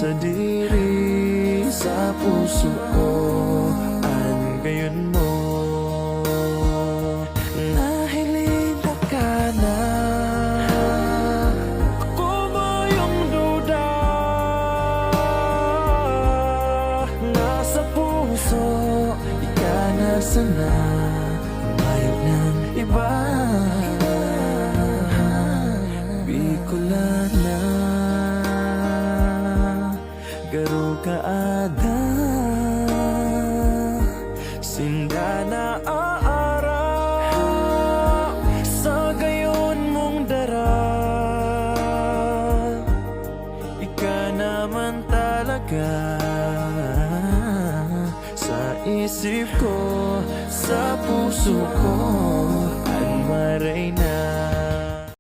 sa diri, sa puso ko, an gayon mo. Nahiling ka na, ako mo yung duda, nasa puso, di ka na sana mayog ng iba. Bicolana, garo ka ada, sinda na aara, sa gayon mong dara. Ika naman talaga sa isip ko, sa puso ko, ang maray na